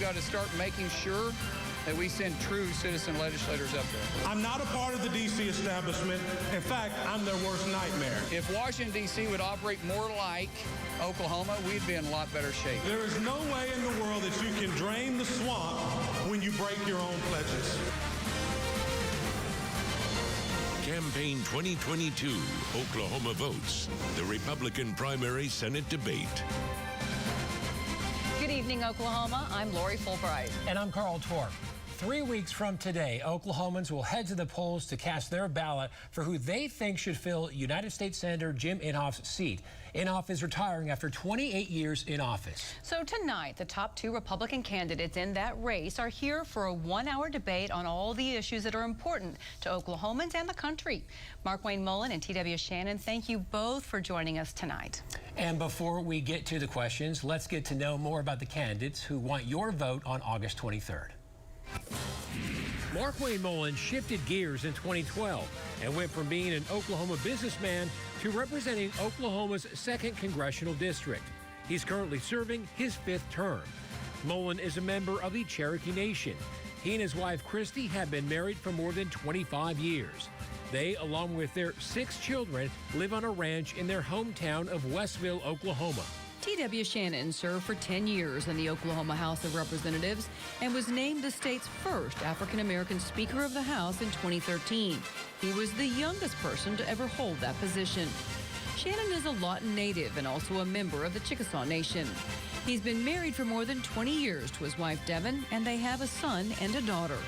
got to start making sure that we send true citizen legislators up there. I'm not a part of the D.C. establishment. In fact, I'm their worst nightmare. If Washington, D.C. would operate more like Oklahoma, we'd be in a lot better shape. There is no way in the world that you can drain the swamp when you break your own pledges. Campaign 2022, Oklahoma votes. The Republican primary Senate debate. Good evening, Oklahoma. I'm Lori Fullbright. And I'm Karl Torp. 3 weeks from today, Oklahomans will head to the polls to cast their ballot for who they think should fill United States Senator Jim Inhofe's seat. Inhofe is retiring after 28 years in office. So tonight, the top 2 Republican candidates in that race are here for a 1-hour debate on all the issues that are important to Oklahomans and the country. Markwayne Mullin and T.W. Shannon, thank you both for joining us tonight. And before we get to the questions, let's get to know more about the candidates who want your vote on August 23rd. Markwayne Mullin shifted gears in 2012 and went from being an Oklahoma businessman to representing Oklahoma's 2nd Congressional District. He's currently serving his 5th term. Mullen is a member of the Cherokee Nation. He and his wife, Christy, have been married for more than 25 years. They, along with their 6 children, live on a ranch in their hometown of Westville, Oklahoma. T.W. Shannon served for 10 years in the Oklahoma House of Representatives and was named the state's first African-American Speaker of the House in 2013. He was the youngest person to ever hold that position. Shannon is a Lawton native and also a member of the Chickasaw Nation. He's been married for more than 20 years to his wife, Devin, and they have a son and a daughter.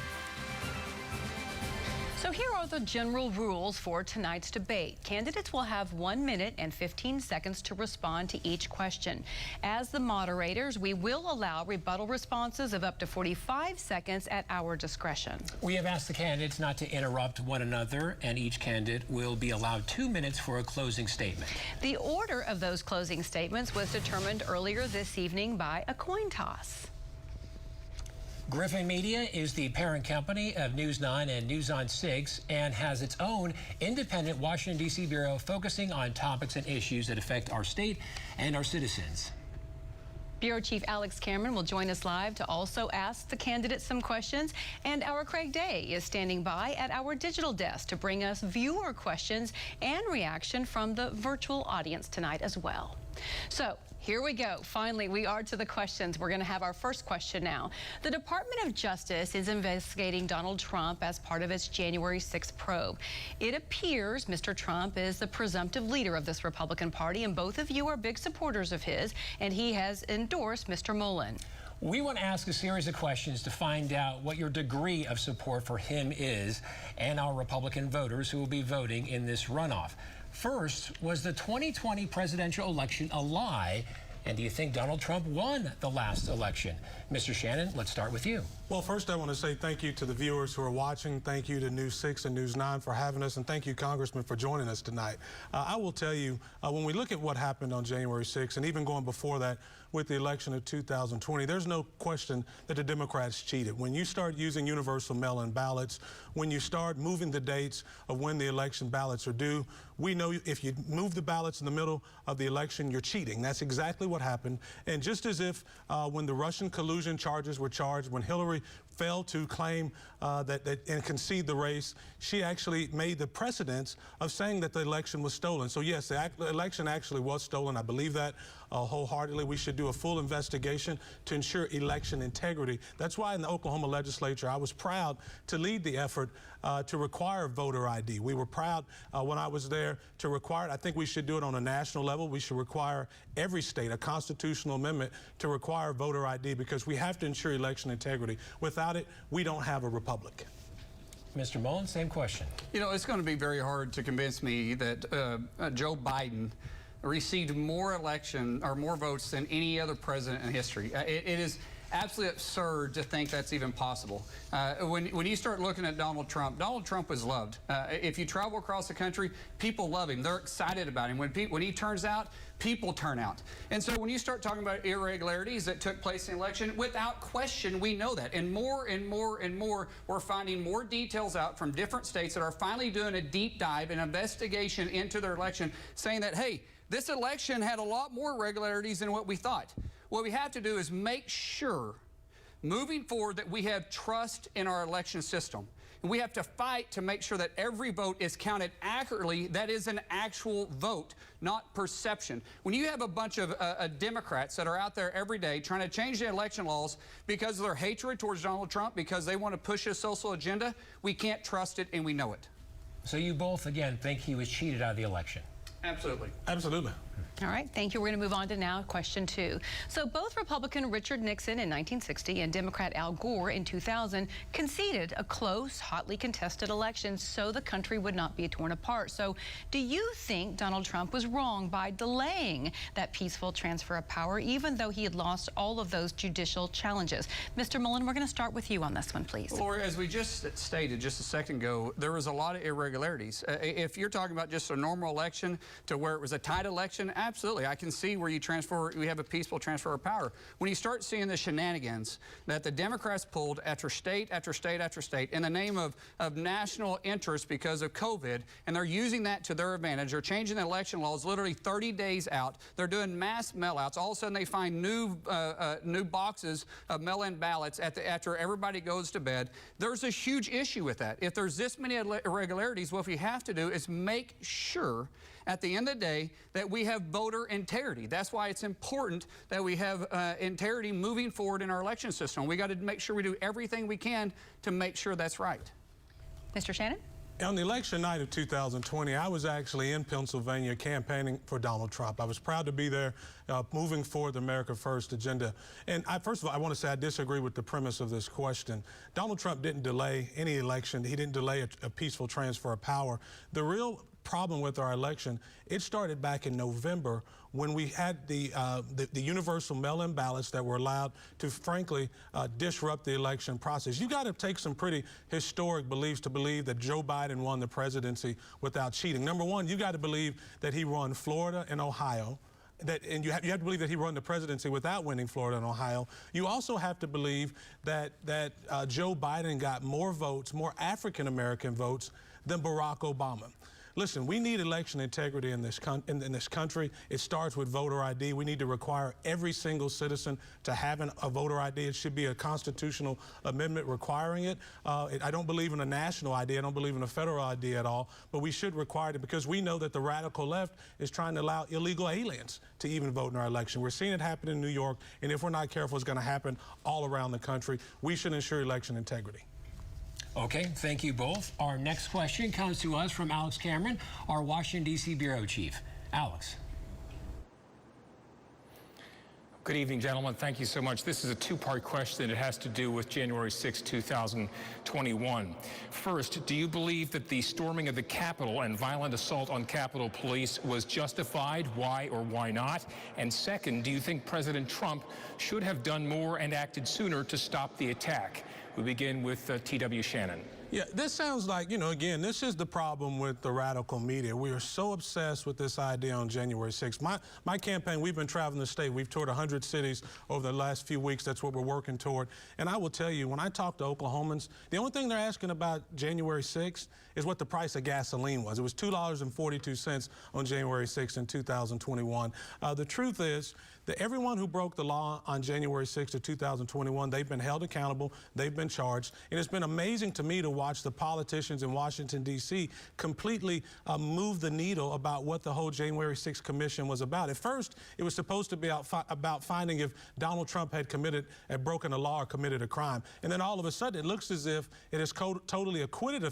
So here are the general rules for tonight's debate. Candidates will have 1 minute and 15 seconds to respond to each question. As the moderators, we will allow rebuttal responses of up to 45 seconds at our discretion. We have asked the candidates not to interrupt one another, and each candidate will be allowed 2 minutes for a closing statement. The order of those closing statements was determined earlier this evening by a coin toss. Griffin Media is the parent company of News 9 and News on 6 and has its own independent Washington, D.C. bureau focusing on topics and issues that affect our state and our citizens. Bureau Chief Alex Cameron will join us live to also ask the candidates some questions. And our Craig Day is standing by at our digital desk to bring us viewer questions and reaction from the virtual audience tonight as well. So here we go. Finally, we are to the questions. We're going to have our first question now. The Department of Justice is investigating Donald Trump as part of its January 6th probe. It appears Mr. Trump is the presumptive leader of this Republican Party, and both of you are big supporters of his, and he has endorsed Mr. Mullen. We want to ask a series of questions to find out what your degree of support for him is and our Republican voters who will be voting in this runoff. First, was the 2020 presidential election a lie? And do you think Donald Trump won the last election? Mr. Shannon, let's start with you. Well, first I want to say thank you to the viewers who are watching. Thank you to News 6 and News 9 for having us, and thank you, Congressman, for joining us tonight. I will tell you, when we look at what happened on January 6th, and even going before that with the election of 2020, there's no question that the Democrats cheated. When you start using universal mail-in ballots, when you start moving the dates of when the election ballots are due, we know if you move the ballots in the middle of the election, you're cheating. That's exactly what happened. And just as if when the Russian collusion charges were charged, when Hillary failed to claim and concede the race, she actually made the precedence of saying that the election was stolen. So yes, the election actually was stolen. I believe that wholeheartedly. We should do a full investigation to ensure election integrity. That's why in the Oklahoma legislature, I was proud to lead the effort to require voter ID. We were proud when I was there to require it. I think we should do it on a national level. We should require every state a constitutional amendment to require voter ID because we have to ensure election integrity. Without it, we don't have a republic. Mr. Mullen, same question. You know, it's going to be very hard to convince me that Joe Biden received more votes than any other president in history. It is absolutely absurd to think that's even possible. When you start looking at Donald Trump was loved. If you travel across the country, people love him. They're excited about him. When he turns out, people turn out. And so when you start talking about irregularities that took place in the election, without question, we know that. And more and more and more, we're finding more details out from different states that are finally doing a deep dive, an investigation into their election, saying that, hey, this election had a lot more irregularities than what we thought. What we have to do is make sure moving forward, that we have trust in our election system. And we have to fight to make sure that every vote is counted accurately. That is an actual vote, not perception. When you have a bunch of Democrats that are out there every day trying to change the election laws because of their hatred towards Donald Trump, because they want to push his social agenda, we can't trust it, and we know it. So you both, again, think he was cheated out of the election? Absolutely. Absolutely. All right, thank you. We're going to move on to now question 2. So both Republican Richard Nixon in 1960 and Democrat Al Gore in 2000 conceded a close, hotly contested election so the country would not be torn apart. So do you think Donald Trump was wrong by delaying that peaceful transfer of power, even though he had lost all of those judicial challenges? Mr. Mullen, we're going to start with you on this one, please. Lori, as we just stated just a second ago, there was a lot of irregularities. If you're talking about just a normal election to where it was a tight election, absolutely. I can see where we have a peaceful transfer of power. When you start seeing the shenanigans that the Democrats pulled after state after state after state in the name of national interest because of COVID, and they're using that to their advantage. They're changing the election laws literally 30 days out. They're doing mass mail-outs. All of a sudden, they find new boxes of mail-in ballots after everybody goes to bed. There's a huge issue with that. If there's this many irregularities, what we have to do is make sure at the end of the day that we have voter integrity. That's why it's important that we have integrity moving forward in our election system. We got to make sure we do everything we can to make sure that's right. Mr. Shannon? On the election night of 2020, I was actually in Pennsylvania campaigning for Donald Trump. I was proud to be there, moving forward the America First agenda. And first of all, I want to say I disagree with the premise of this question. Donald Trump didn't delay any election. He didn't delay a peaceful transfer of power. The real problem with our election, it started back in November when we had the universal mail-in ballots that were allowed to, frankly, disrupt the election process. You got to take some pretty historic beliefs to believe that Joe Biden won the presidency without cheating. Number one, you got to believe that he won Florida and Ohio. And you have to believe that he won the presidency without winning Florida and Ohio. You also have to believe that Joe Biden got more votes, more African-American votes than Barack Obama. Listen, we need election integrity in this country. It starts with voter ID. We need to require every single citizen to have a voter ID. It should be a constitutional amendment requiring it. I don't believe in a national ID. I don't believe in a federal ID at all. But we should require it because we know that the radical left is trying to allow illegal aliens to even vote in our election. We're seeing it happen in New York, and if we're not careful, it's going to happen all around the country. We should ensure election integrity. Okay, thank you both. Our next question comes to us from Alex Cameron, our Washington, D.C. Bureau Chief. Alex. Good evening, gentlemen. Thank you so much. This is a two-part question. It has to do with January 6, 2021. First, do you believe that the storming of the Capitol and violent assault on Capitol Police was justified? Why or why not? And second, do you think President Trump should have done more and acted sooner to stop the attack? We begin with T.W. Shannon. Yeah, this sounds like, again, this is the problem with the radical media. We are so obsessed with this idea on January 6th. My campaign, we've been traveling the state. We've toured 100 cities over the last few weeks. That's what we're working toward. And I will tell you, when I talk to Oklahomans, the only thing they're asking about January 6th is what the price of gasoline was. It was $2.42 on January 6th in 2021. The truth is that everyone who broke the law on January 6th of 2021, they've been held accountable, they've been charged, and it's been amazing to me to watch the politicians in Washington, D.C. completely move the needle about what the whole January 6th Commission was about. At first, it was supposed to be about finding if Donald Trump had broken a law or committed a crime, and then all of a sudden it looks as if it has totally acquitted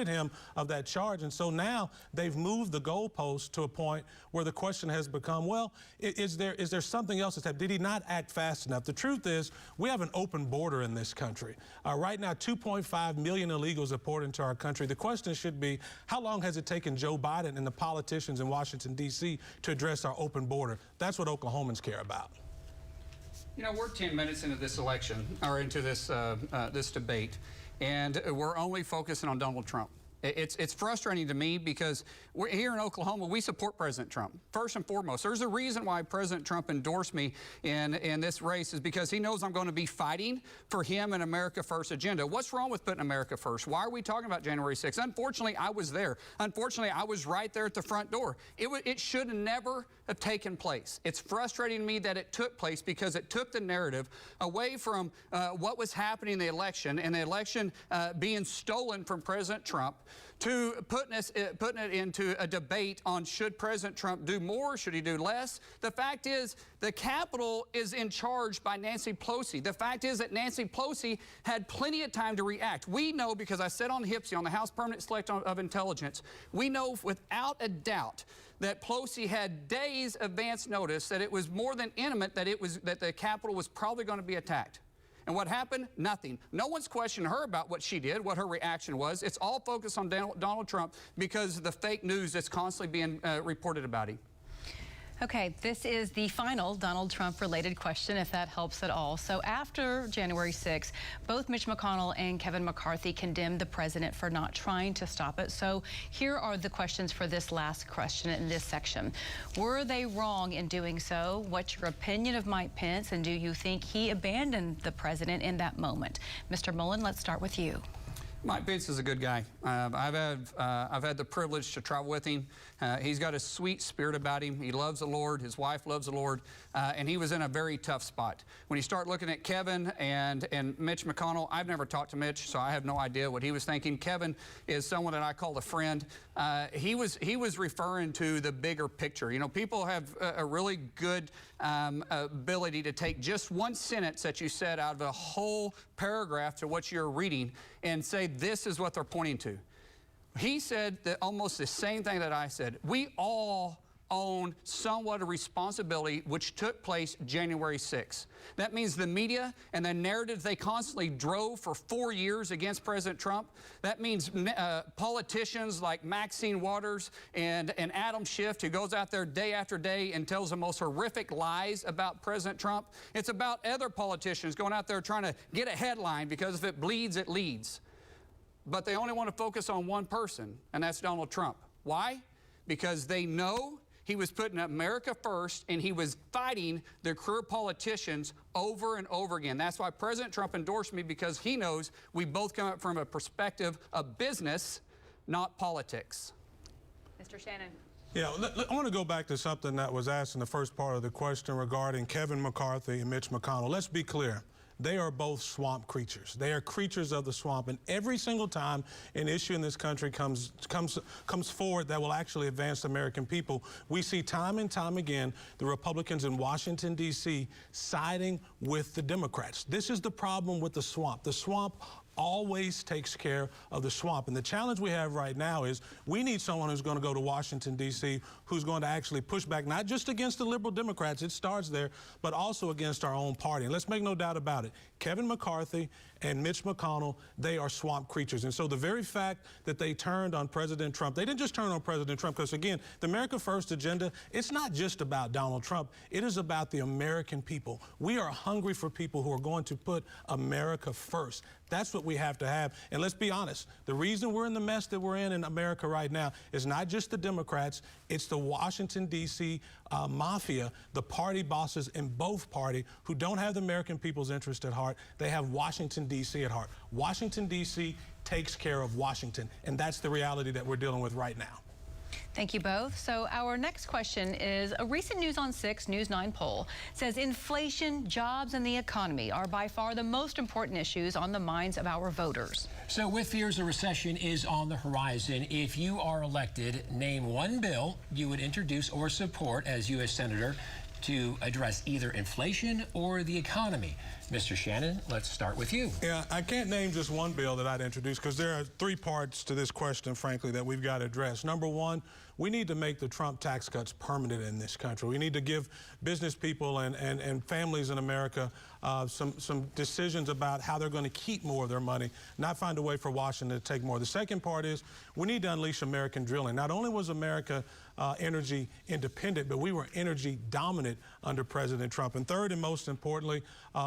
him of that charge, and so now they've moved the goalpost to a point where the question has become, well, is there something else that's happened? Did he not act fast enough? The truth is, we have an open border in this country. Right now, 2.5 million illegals are poured into our country. The question should be, how long has it taken Joe Biden and the politicians in Washington, D.C. to address our open border? That's what Oklahomans care about. We're 10 minutes into this election, or into this debate, and we're only focusing on Donald Trump. It's frustrating to me because we're here in Oklahoma, we support President Trump. First and foremost, there's a reason why President Trump endorsed me in this race is because he knows I'm going to be fighting for him and America First agenda. What's wrong with putting America first? Why are we talking about January 6th? Unfortunately, I was there. Unfortunately, I was right there at the front door. It should never have taken place. It's frustrating to me that it took place because it took the narrative away from what was happening in the election and the election being stolen from President Trump to putting it into a debate on should President Trump do more, should he do less. The fact is the Capitol is in charge by Nancy Pelosi. The fact is that Nancy Pelosi had plenty of time to react. We know, because I said on HPSI, on the House Permanent Select of Intelligence, we know without a doubt that Pelosi had days advance notice that it was more than intimate that the Capitol was probably going to be attacked. And what happened? Nothing. No one's questioning her about what she did, what her reaction was. It's all focused on Donald Trump because of the fake news that's constantly being reported about him. Okay, this is the final Donald Trump-related question, if that helps at all. So after January 6th, both Mitch McConnell and Kevin McCarthy condemned the president for not trying to stop it. So here are the questions for this last question in this section. Were they wrong in doing so? What's your opinion of Mike Pence? And do you think he abandoned the president in that moment? Mr. Mullen, let's start with you. Mike Pence is a good guy. I've had the privilege to travel with him. He's got a sweet spirit about him. He loves the Lord. His wife loves the Lord. And he was in a very tough spot. When you start looking at Kevin and Mitch McConnell, I've never talked to Mitch, so I have no idea what he was thinking. Kevin is someone that I call a friend. He was referring to the bigger picture. You know, people have a really good ability to take just one sentence that you said out of a whole paragraph to what you're reading and say this is what they're pointing to. He said that almost the same thing that I said. We all own somewhat of responsibility which took place January 6th. That means the media and the narrative they constantly drove for 4 years against President Trump. That means politicians like Maxine Waters and Adam Schiff, who goes out there day after day and tells the most horrific lies about President Trump. It's about other politicians going out there trying to get a headline because if it bleeds, it leads. But they only want to focus on one person, and that's Donald Trump. Why? Because they know he was putting America first, and he was fighting the career politicians over and over again. That's why President Trump endorsed me, because he knows we both come up from a perspective of business, not politics. Mr. Shannon. Yeah, I want to go back to something that was asked in the first part of the question regarding Kevin McCarthy and Mitch McConnell. Let's be clear. They are both swamp creatures. They are creatures of the swamp, and every single time an issue in this country comes forward that will actually advance the American people, we see time and time again the Republicans in Washington, D.C. siding with the Democrats. This is the problem with the swamp. The swamp always takes care of the swamp. And the challenge we have right now is we need someone who's going to go to Washington, D.C., who's going to actually push back, not just against the liberal Democrats, it starts there, but also against our own party. And let's make no doubt about it. Kevin McCarthy and Mitch McConnell, they are swamp creatures. And so the very fact that they turned on President Trump, they didn't just turn on President Trump, because again, the America First agenda, it's not just about Donald Trump. It is about the American people. We are hungry for people who are going to put America first. That's what we have to have. And let's be honest, the reason we're in the mess that we're in America right now is not just the Democrats, it's the Washington, D.C. Mafia, the party bosses in both parties who don't have the American people's interest at heart. They have Washington, D.C. at heart. Washington, D.C. takes care of Washington, and that's the reality that we're dealing with right now. Thank you both. So our next question is a recent News on 6, News 9 poll says inflation, jobs, and the economy are by far the most important issues on the minds of our voters. So with fears a recession is on the horizon, if you are elected, name one bill you would introduce or support as U.S. Senator to address either inflation or the economy. Mr. Shannon, let's start with you. Yeah, I can't name just one bill that I'd introduce, because there are three parts to this question, frankly, that we've got to address. Number one, we need to make the Trump tax cuts permanent in this country. We need to give business people and families in America some decisions about how they're going to keep more of their money, not find a way for Washington to take more. The second part is we need to unleash American drilling. Not only was America energy independent, but we were energy dominant under President Trump. And third and most importantly,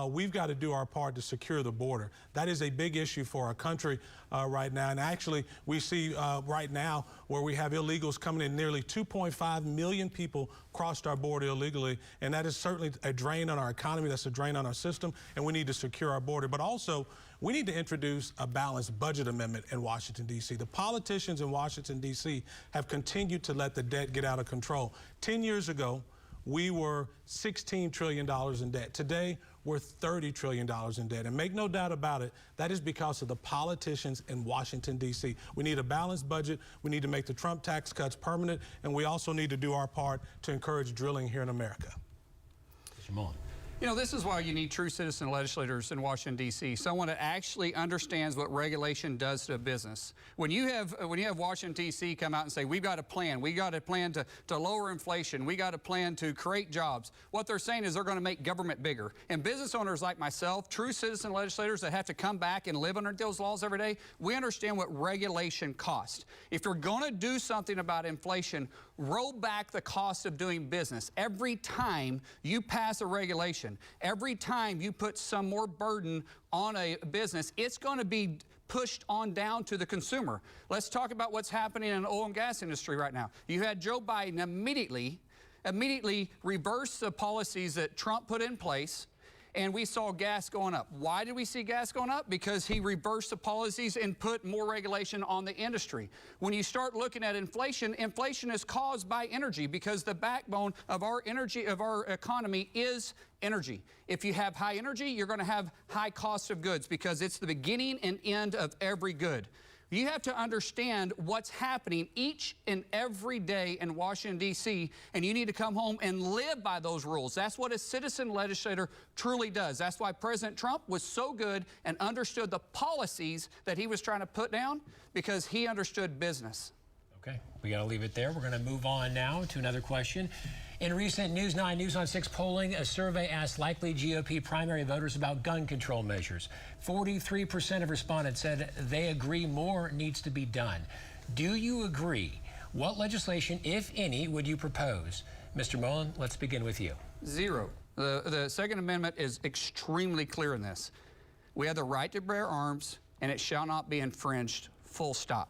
we've got to do our part to secure the border. That is a big issue for our country right now. And actually, we see right now where we have illegals coming in. Nearly 2.5 million people crossed our border illegally, and that is certainly a drain on our economy. That's a drain on our system, and we need to secure our border. But also, we need to introduce a balanced budget amendment in Washington, D.C. The politicians in Washington, D.C. have continued to let the debt get out of control. 10 years ago, we were $16 trillion in debt. Today, we're $30 trillion in debt. And make no doubt about it, that is because of the politicians in Washington, D.C. We need a balanced budget. We need to make the Trump tax cuts permanent. And we also need to do our part to encourage drilling here in America. Mr. Mullen. You know, this is why you need true citizen legislators in Washington, D.C., someone that actually understands what regulation does to a business. When you have Washington, D.C. come out and say, we've got a plan to lower inflation, we got a plan to create jobs, what they're saying is they're going to make government bigger. And business owners like myself, true citizen legislators that have to come back and live under those laws every day, we understand what regulation costs. If you're going to do something about inflation, roll back the cost of doing business. Every time you pass a regulation, every time you put some more burden on a business, it's going to be pushed on down to the consumer. Let's talk about what's happening in the oil and gas industry right now. You had Joe Biden immediately reverse the policies that Trump put in place, and we saw gas going up. Why did we see gas going up? Because he reversed the policies and put more regulation on the industry. When you start looking at inflation, inflation is caused by energy because the backbone of our economy is energy. If you have high energy, you're going to have high cost of goods because it's the beginning and end of every good. You have to understand what's happening each and every day in Washington, D.C., and you need to come home and live by those rules. That's what a citizen legislator truly does. That's why President Trump was so good and understood the policies that he was trying to put down, because he understood business. Okay, we got to leave it there. We're going to move on now to another question. In recent News 9, News on 6 polling, a survey asked likely GOP primary voters about gun control measures. 43% of respondents said they agree more needs to be done. Do you agree? What legislation, if any, would you propose? Mr. Mullen, let's begin with you. Zero. The Second Amendment is extremely clear in this. We have the right to bear arms, and it shall not be infringed, full stop.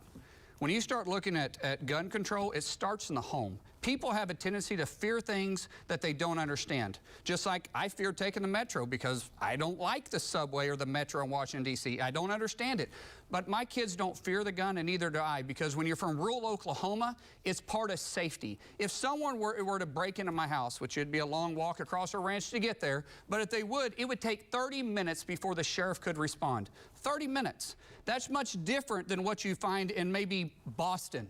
When you start looking at gun control, it starts in the home. People have a tendency to fear things that they don't understand. Just like I fear taking the metro because I don't like the subway or the metro in Washington, D.C. I don't understand it. But my kids don't fear the gun, and neither do I, because when you're from rural Oklahoma, it's part of safety. If someone were to break into my house, which would be a long walk across our ranch to get there, but if they would, it would take 30 minutes before the sheriff could respond. 30 minutes. That's much different than what you find in maybe Boston.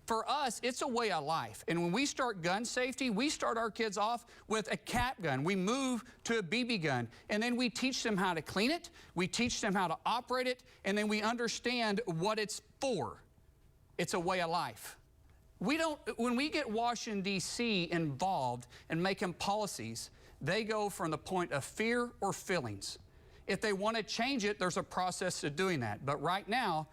For us, it's a way of life. And when we start gun safety, we start our kids off with a cap gun. We move to a BB gun, and then we teach them how to clean it. We teach them how to operate it, and then we understand what it's for. It's a way of life. When we get Washington, D.C. involved in making policies, they go from the point of fear or feelings. If they want to change it, there's a process to doing that. But right now,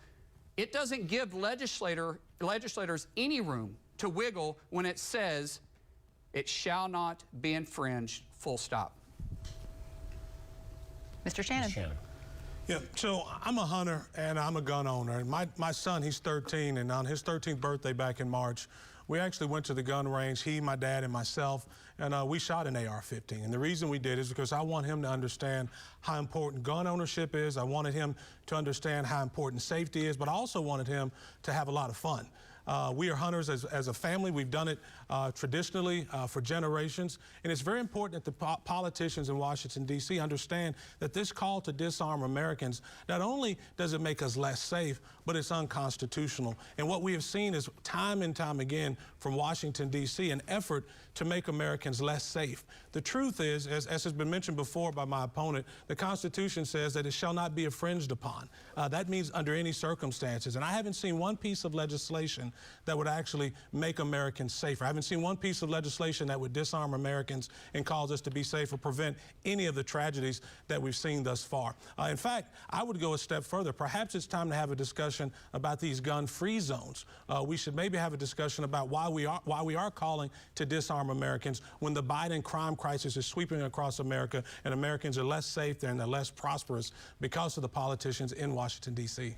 it doesn't give legislators any room to wiggle when it says it shall not be infringed, full stop. Mr. Shannon. Yeah, so I'm a hunter and I'm a gun owner. And my son, he's 13, and on his 13th birthday back in March, we actually went to the gun range, he, my dad, and myself, and we shot an AR-15. And the reason we did is because I want him to understand how important gun ownership is. I wanted him to understand how important safety is, but I also wanted him to have a lot of fun. We are hunters as a family. We've done it traditionally for generations. And it's very important that the politicians in Washington, D.C. understand that this call to disarm Americans, not only does it make us less safe, but it's unconstitutional. And what we have seen is time and time again from Washington, D.C., an effort to make Americans less safe. The truth is, as has been mentioned before by my opponent, the Constitution says that it shall not be infringed upon. That means under any circumstances. And I haven't seen one piece of legislation that would actually make Americans safer. I haven't haven't seen one piece of legislation that would disarm Americans and cause us to be safe or prevent any of the tragedies that we've seen thus far. In fact, I would go a step further. Perhaps it's time to have a discussion about these gun-free zones. We should maybe have a discussion about why we are calling to disarm Americans when the Biden crime crisis is sweeping across America and Americans are less safe and they're less prosperous because of the politicians in Washington, D.C.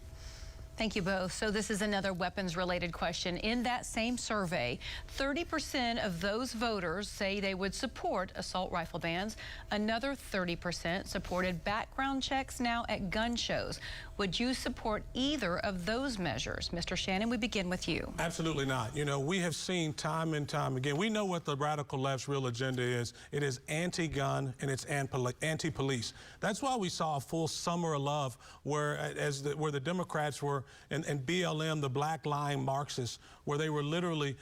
Thank you both. So this is another weapons-related question. In that same survey, 30% of those voters say they would support assault rifle bans. Another 30% supported background checks now at gun shows. Would you support either of those measures? Mr. Shannon, we begin with you. Absolutely not. You know, we have seen time and time again, we know what the radical left's real agenda is. It is anti-gun and it's anti-police. That's why we saw a full summer of love where the Democrats were, and BLM, the black line Marxists, where they were literally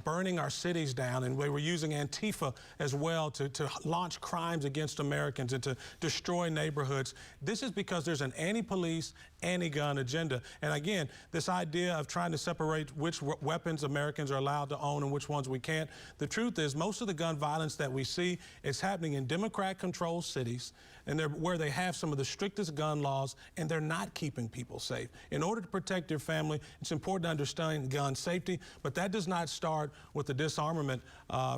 burning our cities down, and they were using Antifa as well to launch crimes against Americans and to destroy neighborhoods. This is because there's an anti-police, anti-gun agenda. And again, this idea of trying to separate which weapons Americans are allowed to own and which ones we can't. The truth is, most of the gun violence that we see is happening in Democrat-controlled cities, and where they have some of the strictest gun laws, and they're not keeping people safe. In order to protect your family, it's important to understand gun safety, but that does not start with the disarmament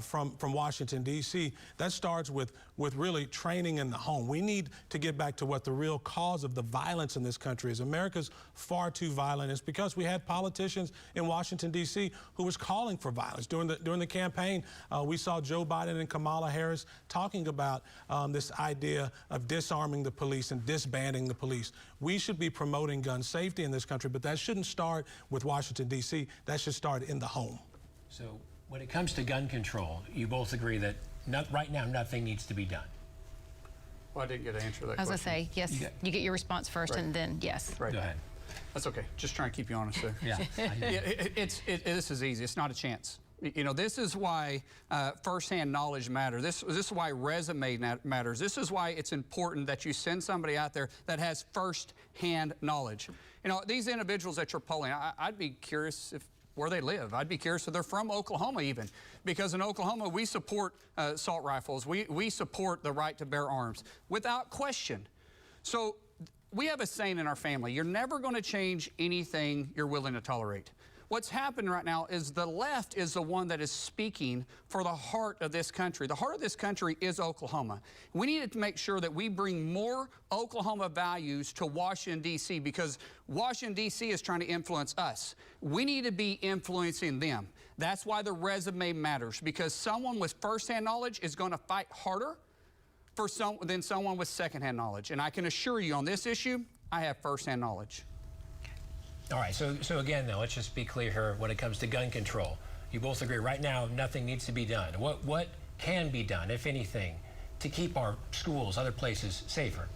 from Washington, D.C. That starts with really training in the home. We need to get back to what the real cause of the violence in this country is. America's far too violent. It's because we had politicians in Washington, D.C. who was calling for violence. During the campaign, we saw Joe Biden and Kamala Harris talking about this idea of disarming the police and disbanding the police. We should be promoting gun safety in this country, but that shouldn't start with Washington, D.C. That should start in the home. So when it comes to gun control, you both agree that right now nothing needs to be done. Well, I didn't get to answer that I was question. going to say, yes, you get your response first, Right. and then yes. Right. Go ahead. That's okay. Just trying to keep you honest there. Yeah. This is easy. It's not a chance. You know, this is why firsthand knowledge matters. This is why resume matters. This is why it's important that you send somebody out there that has firsthand knowledge. You know, these individuals that you're polling, I'd be curious where they live. I'd be curious if they're from Oklahoma even, because in Oklahoma we support assault rifles. We support the right to bear arms without question. So we have a saying in our family: you're never going to change anything you're willing to tolerate. What's happened right now is the left is the one that is speaking for the heart of this country. The heart of this country is Oklahoma. We need to make sure that we bring more Oklahoma values to Washington, D.C., because Washington, D.C. is trying to influence us. We need to be influencing them. That's why the resume matters, because someone with firsthand knowledge is going to fight harder than someone with secondhand knowledge. And I can assure you on this issue, I have firsthand knowledge. All right, so again, though, let's just be clear here when it comes to gun control. You both agree right now nothing needs to be done. What can be done, if anything, to keep our schools, other places safer?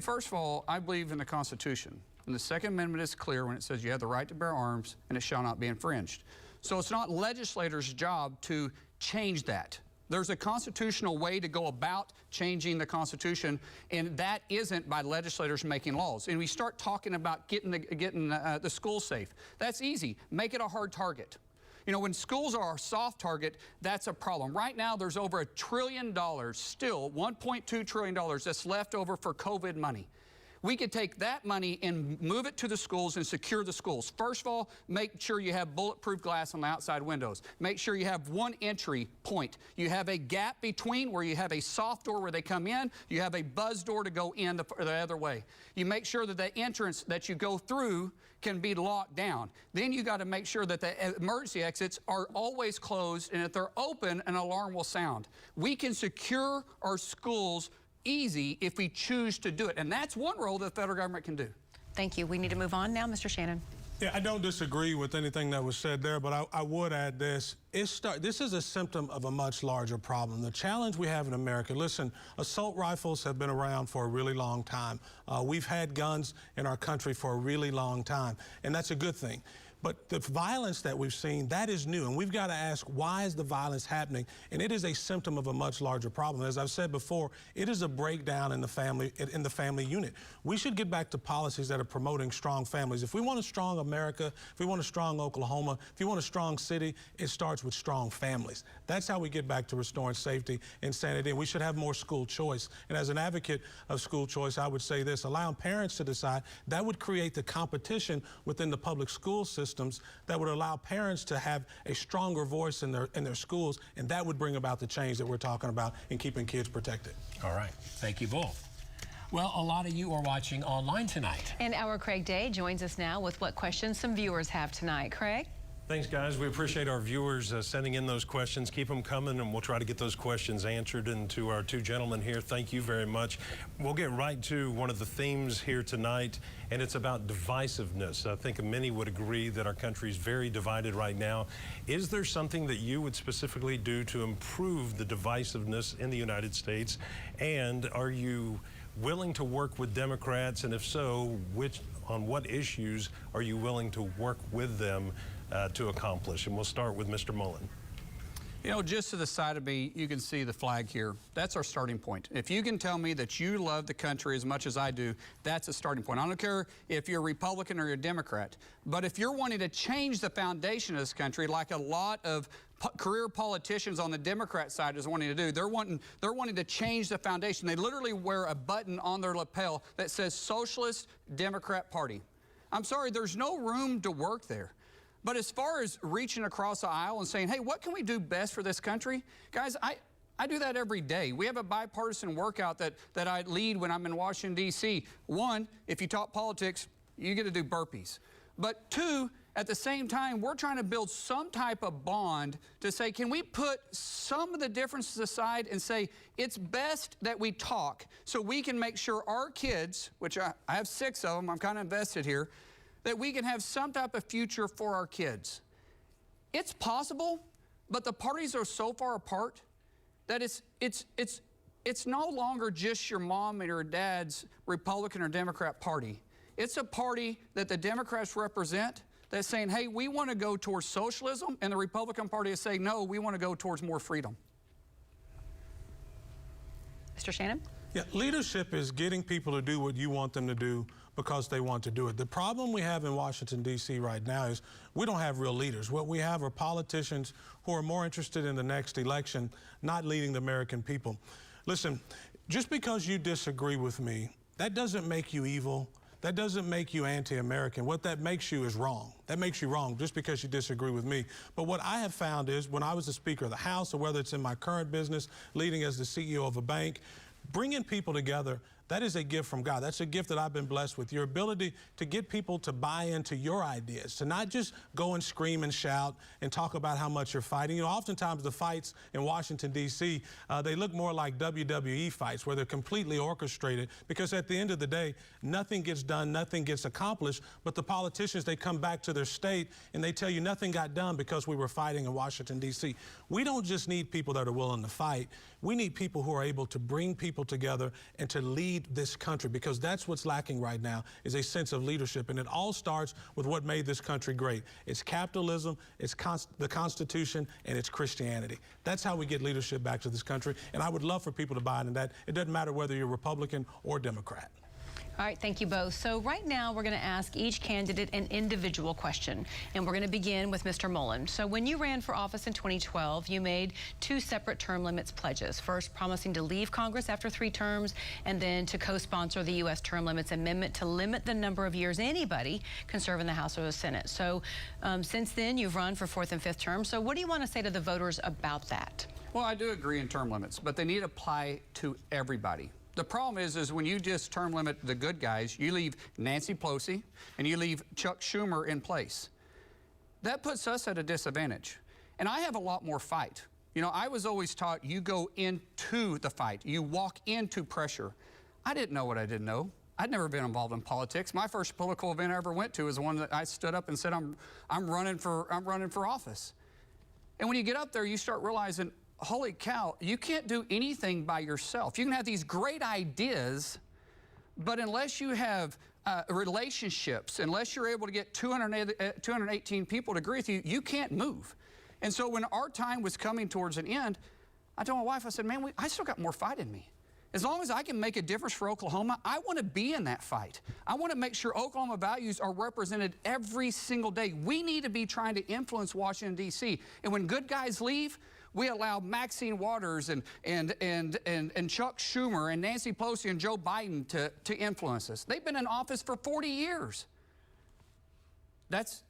First of all, I believe in the Constitution. And the Second Amendment is clear when it says you have the right to bear arms and it shall not be infringed. So it's not legislators' job to change that. There's a constitutional way to go about changing the Constitution, and that isn't by legislators making laws. And we start talking about getting the schools safe. That's easy. Make it a hard target. You know, when schools are a soft target, that's a problem. Right now, there's over $1 trillion, still $1.2 trillion that's left over for COVID money. We could take that money and move it to the schools and secure the schools. First of all, make sure you have bulletproof glass on the outside windows. Make sure you have one entry point. You have a gap between where you have a soft door where they come in. You have a buzz door to go in the other way. You make sure that the entrance that you go through can be locked down. Then you got to make sure that the emergency exits are always closed, and if they're open, an alarm will sound. We can secure our schools easy if we choose to do it. And that's one role that the federal government can do. Thank you. We need to move on now. Mr. Shannon. Yeah, I don't disagree with anything that was said there, but I would add this. This is a symptom of a much larger problem. The challenge we have in America, listen, assault rifles have been around for a really long time. We've had guns in our country for a really long time, and that's a good thing. But the violence that we've seen, that is new. And we've got to ask, why is the violence happening? And it is a symptom of a much larger problem. As I've said before, it is a breakdown in the family unit. We should get back to policies that are promoting strong families. If we want a strong America, if we want a strong Oklahoma, if you want a strong city, it starts with strong families. That's how we get back to restoring safety and sanity. And we should have more school choice. And as an advocate of school choice, I would say this: allowing parents to decide. That would create the competition within the public school systems that would allow parents to have a stronger voice in their schools, and that would bring about the change that we're talking about in keeping kids protected. All right. Thank you both. Well, a lot of you are watching online tonight. And our Craig Day joins us now with what questions some viewers have tonight. Craig? Thanks, guys. We appreciate our viewers sending in those questions. Keep them coming, and we'll try to get those questions answered. And to our two gentlemen here, thank you very much. We'll get right to one of the themes here tonight, and it's about divisiveness. I think many would agree that our country is very divided right now. Is there something that you would specifically do to improve the divisiveness in the United States? And are you willing to work with Democrats? And if so, on what issues are you willing to work with them to accomplish? And we'll start with Mr. Mullen. You know, just to the side of me, you can see the flag here. That's our starting point. If you can tell me that you love the country as much as I do, that's a starting point. I don't care if you're a Republican or you're a Democrat, but if you're wanting to change the foundation of this country, like a lot of career politicians on the Democrat side is wanting to do, they're wanting to change the foundation. They literally wear a button on their lapel that says Socialist Democrat Party. I'm sorry, there's no room to work there. But as far as reaching across the aisle and saying, hey, what can we do best for this country? Guys, I do that every day. We have a bipartisan workout that I lead when I'm in Washington, D.C. One, if you talk politics, you get to do burpees. But two, at the same time, we're trying to build some type of bond to say, can we put some of the differences aside and say, it's best that we talk so we can make sure our kids, which I have 6 of them, I'm kind of invested here, that we can have some type of future for our kids. It's possible, but the parties are so far apart that it's no longer just your mom and your dad's Republican or Democrat party. It's a party that the Democrats represent that's saying, hey, we want to go towards socialism, and the Republican Party is saying, no, we want to go towards more freedom. Mr. Shannon? Yeah, leadership is getting people to do what you want them to do because they want to do it. The problem we have in Washington, D.C. right now is we don't have real leaders. What we have are politicians who are more interested in the next election, not leading the American people. Listen, just because you disagree with me, that doesn't make you evil. That doesn't make you anti-American. What that makes you is wrong. That makes you wrong just because you disagree with me. But what I have found is when I was the Speaker of the House, or whether it's in my current business, leading as the CEO of a bank, bringing people together, that is a gift from God. That's a gift that I've been blessed with. Your ability to get people to buy into your ideas, to not just go and scream and shout and talk about how much you're fighting. You know, oftentimes the fights in Washington, D.C., they look more like WWE fights where they're completely orchestrated because at the end of the day, nothing gets done, nothing gets accomplished, but the politicians, they come back to their state and they tell you nothing got done because we were fighting in Washington, D.C. We don't just need people that are willing to fight. We need people who are able to bring people together and to lead this country, because that's what's lacking right now, is a sense of leadership. And it all starts with what made this country great. It's capitalism, it's the Constitution, and it's Christianity. That's how we get leadership back to this country. And I would love for people to buy into that. It doesn't matter whether you're Republican or Democrat. All right, thank you both. So right now we're going to ask each candidate an individual question, and we're going to begin with Mr. Mullen. So when you ran for office in 2012, you made 2 separate term limits pledges. First, promising to leave Congress after 3 terms, and then to co-sponsor the U.S. term limits amendment to limit the number of years anybody can serve in the House or the Senate. So since then, you've run for 4th and 5th terms. So what do you want to say to the voters about that? Well, I do agree in term limits, but they need to apply to everybody. The problem is when you just term limit the good guys, you leave Nancy Pelosi and you leave Chuck Schumer in place. That puts us at a disadvantage. And I have a lot more fight. You know, I was always taught you go into the fight. You walk into pressure. I didn't know what I didn't know. I'd never been involved in politics. My first political event I ever went to was the one that I stood up and said, I'm running for office. And when you get up there, you start realizing, holy cow, you can't do anything by yourself. You can have these great ideas, but unless you have relationships, unless you're able to get 218 people to agree with you, you can't move. And so when our time was coming towards an end, I told my wife, I said, man, I still got more fight in me. As long as I can make a difference for Oklahoma, I want to be in that fight. I want to make sure Oklahoma values are represented every single day. We need to be trying to influence Washington, D.C. And when good guys leave, we allow Maxine Waters and Chuck Schumer and Nancy Pelosi and Joe Biden to influence us. They've been in office for 40 years.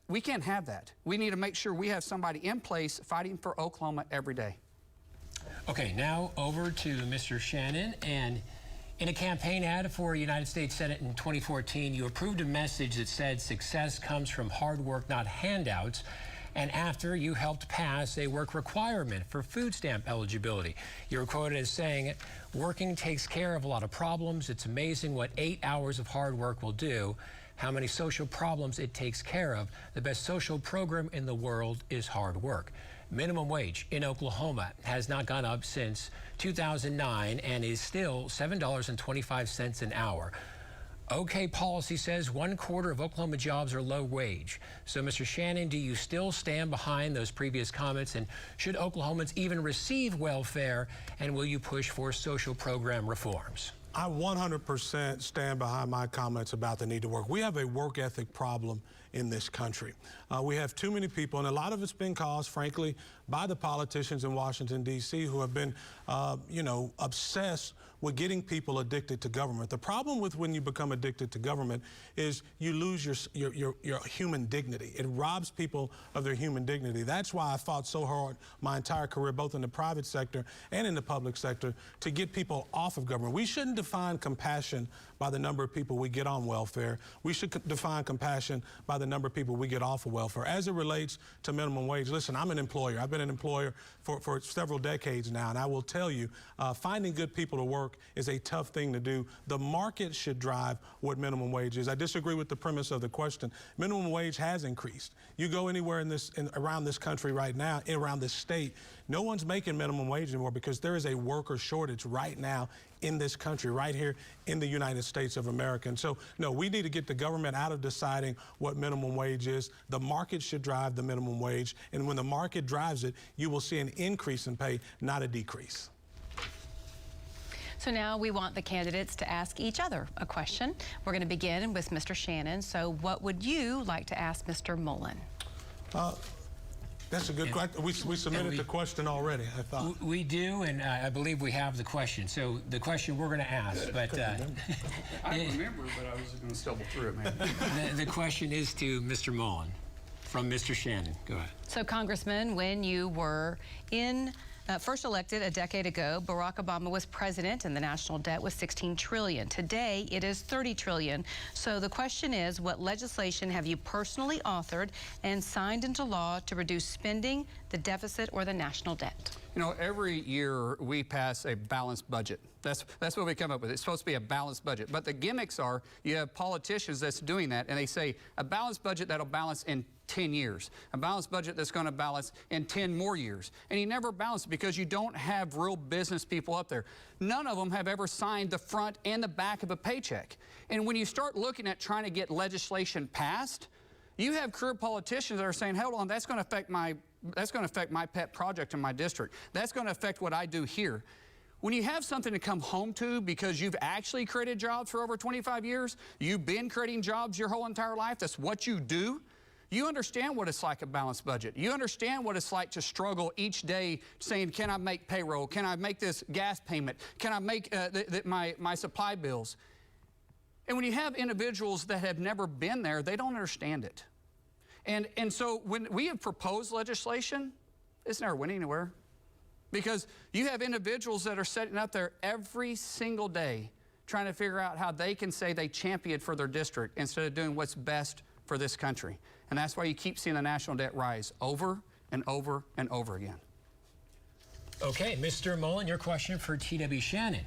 We can't have that. We need to make sure we have somebody in place fighting for Oklahoma every day. Okay, now over to Mr. Shannon. And in a campaign ad for United States Senate in 2014, you approved a message that said success comes from hard work, not handouts. And after you helped pass a work requirement for food stamp eligibility. You were quoted as saying, working takes care of a lot of problems. It's amazing what 8 hours of hard work will do, how many social problems it takes care of. The best social program in the world is hard work. Minimum wage in Oklahoma has not gone up since 2009 and is still $7.25 an hour. OK policy says 1/4 of Oklahoma jobs are low wage. So, Mr. Shannon, do you still stand behind those previous comments? And should Oklahomans even receive welfare? And will you push for social program reforms? I 100% stand behind my comments about the need to work. We have a work ethic problem in this country. We have too many people, and a lot of it's been caused, frankly, by the politicians in Washington, D.C., who have been, obsessed with getting people addicted to government. The problem with when you become addicted to government is you lose your human dignity. It robs people of their human dignity. That's why I fought so hard my entire career, both in the private sector and in the public sector, to get people off of government. We shouldn't define compassion by the number of people we get on welfare. We should define compassion by the number of people we get off of welfare. As it relates to minimum wage, listen, I'm an employer. I've been an employer for several decades now, and I will tell you, finding good people to work is a tough thing to do. The market should drive what minimum wage is. I disagree with the premise of the question. Minimum wage has increased. You go anywhere around this country right now, around this state, no one's making minimum wage anymore because there is a worker shortage right now in this country, right here in the United States of America. And so, no, we need to get the government out of deciding what minimum wage is. The market should drive the minimum wage. And when the market drives it, you will see an increase in pay, not a decrease. So now we want the candidates to ask each other a question. We're going to begin with Mr. Shannon. So what would you like to ask Mr. Mullen? That's a good question. We submitted the question already, I thought. We do, and I believe we have the question. So the question we're going to ask, but I remember, but I was going to stumble through it, man. the question is to Mr. Mullen from Mr. Shannon. Go ahead. So, Congressman, when you were first elected a decade ago, Barack Obama was president and the national debt was $16 trillion. Today, it is $30 trillion. So the question is, what legislation have you personally authored and signed into law to reduce spending, the deficit, or the national debt? You know, every year we pass a balanced budget. That's what we come up with. It's supposed to be a balanced budget. But the gimmicks are, you have politicians that's doing that, and they say a balanced budget that'll balance in 10 years, a balanced budget that's going to balance in 10 more years. And you never balance it because you don't have real business people up there. None of them have ever signed the front and the back of a paycheck. And when you start looking at trying to get legislation passed, you have career politicians that are saying, hold on, that's going to affect my pet project in my district. That's going to affect what I do here. When you have something to come home to because you've actually created jobs for over 25 years, you've been creating jobs your whole entire life, that's what you do, you understand what it's like a balanced budget. You understand what it's like to struggle each day saying, can I make payroll? Can I make this gas payment? Can I make my supply bills? And when you have individuals that have never been there, they don't understand it. And so when we have proposed legislation, it's never went anywhere. Because you have individuals that are sitting up there every single day trying to figure out how they can say they championed for their district instead of doing what's best for this country. And that's why you keep seeing the national debt rise over and over and over again. Okay, Mr. Mullen, your question for T.W. Shannon.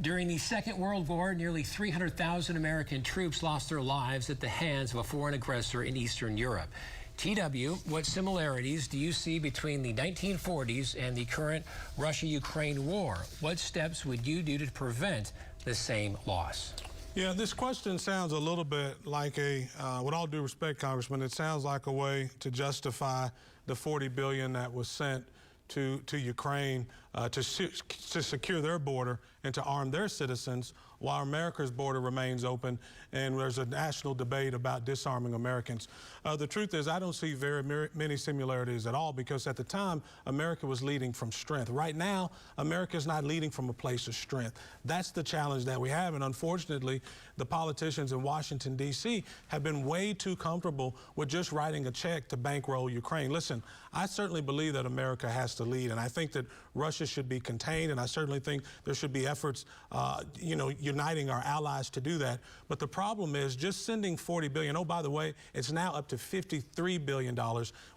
During the Second World War, nearly 300,000 American troops lost their lives at the hands of a foreign aggressor in Eastern Europe. T.W., what similarities do you see between the 1940s and the current Russia-Ukraine war? What steps would you do to prevent the same loss? Yeah, this question sounds a little bit like with all due respect, Congressman, it sounds like a way to justify the $40 billion that was sent to Ukraine to secure their border and to arm their citizens while America's border remains open and there's a national debate about disarming Americans. The truth is, I don't see very many similarities at all, because at the time, America was leading from strength. Right now, America is not leading from a place of strength. That's the challenge that we have, and unfortunately, the politicians in Washington, D.C. have been way too comfortable with just writing a check to bankroll Ukraine. Listen, I certainly believe that America has to lead, and I think that Russia should be contained, and I certainly think there should be efforts, uniting our allies to do that. But the problem is just sending $40 billion. Oh, by the way, it's now up to $53 billion.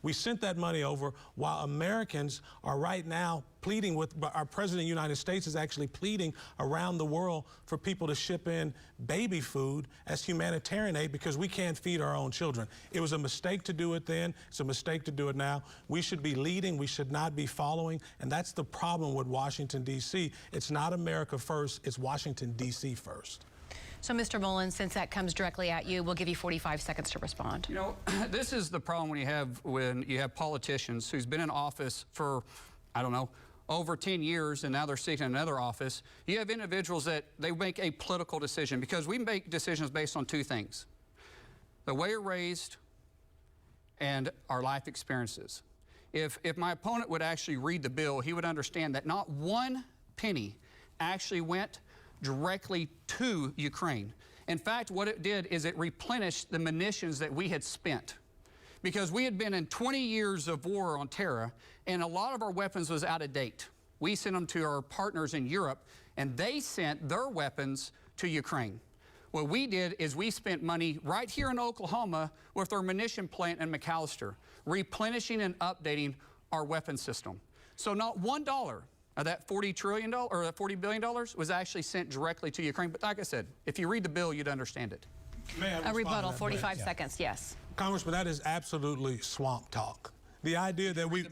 We sent that money over while Americans are right now pleading with, our President of the United States is actually pleading around the world for people to ship in baby food as humanitarian aid because we can't feed our own children. It was a mistake to do it then. It's a mistake to do it now. We should be leading. We should not be following. And that's the problem with Washington, D.C. It's not America first. It's Washington, D.C. first. So, Mr. Mullen, since that comes directly at you, we'll give you 45 seconds to respond. You know, this is the problem when you have politicians who's been in office for, I don't know, over 10 years, and now they're sitting in another office. You have individuals that they make a political decision, because we make decisions based on two things: the way you're raised and our life experiences. If my opponent would actually read the bill, he would understand that not one penny actually went directly to Ukraine. In fact, what it did is it replenished the munitions that we had spent, because we had been in 20 years of war on terror, and a lot of our weapons was out of date. We sent them to our partners in Europe, and they sent their weapons to Ukraine. What we did is we spent money right here in Oklahoma with our munition plant in McAllister, replenishing and updating our weapon system. So not $1 of that $40 billion was actually sent directly to Ukraine. But like I said, if you read the bill, you'd understand it. A rebuttal, 45 seconds, yes. Congressman, that is absolutely swamp talk. The idea that we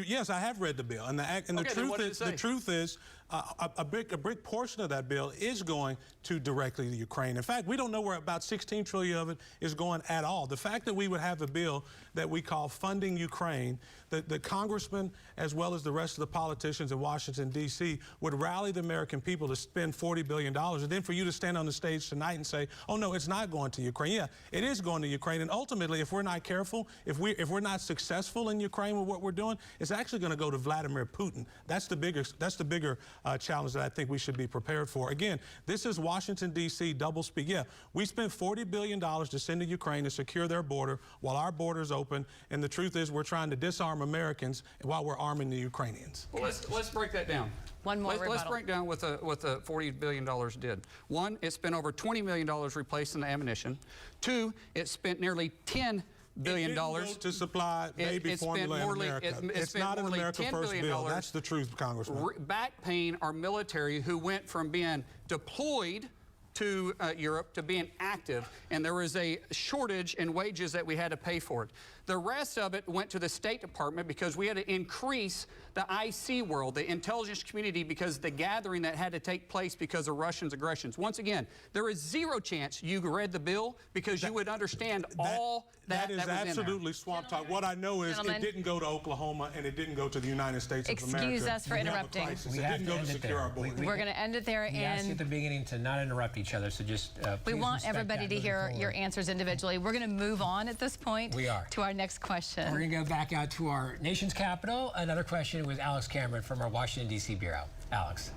yes, I have read the bill, and the truth is a big portion of that bill is going to directly to Ukraine. In fact, we don't know where about 16 trillion of it is going at all. The fact that we would have a bill that we call funding Ukraine, the congressmen as well as the rest of the politicians in Washington, D.C. would rally the American people to spend $40 billion, and then for you to stand on the stage tonight and say, oh no, it's not going to Ukraine. Yeah, it is going to Ukraine, and ultimately, if we're not careful, if we're not successful in Ukraine with what we're doing, it's actually going to go to Vladimir Putin. That's the bigger challenge that I think we should be prepared for. Again, this is Washington, D.C. double speak. Yeah, we spent $40 billion to send to Ukraine to secure their border while our border's open, and the truth is we're trying to disarm Americans while we're arming the Ukrainians. Well, let's break that down. One more rebuttal. Let's break down what the $40 billion did. One, it spent over $20 million replacing the ammunition. Two, it spent nearly $10 billion to supply baby formula in America. It's not an America First bill. That's the truth, Congressman. Back paying our military who went from being deployed to Europe to being active, and there was a shortage in wages that we had to pay for it. The rest of it went to the State Department because we had to increase the IC world, the intelligence community, because the gathering that had to take place because of Russians' aggressions. Once again, there is zero chance you read the bill because you would understand all that was in there. That is absolutely swamp talk. What I know is it didn't go to Oklahoma and it didn't go to the United States of America. Excuse us for interrupting. It didn't go to secure our border. We're going to end it there. We asked you at the beginning to not interrupt each other, so just we please want everybody to hear your answers individually. We're going to move on at this point to our next question. We're going to go back out to our nation's capital. Another question with Alex Cameron from our Washington, D.C. Bureau. Alex.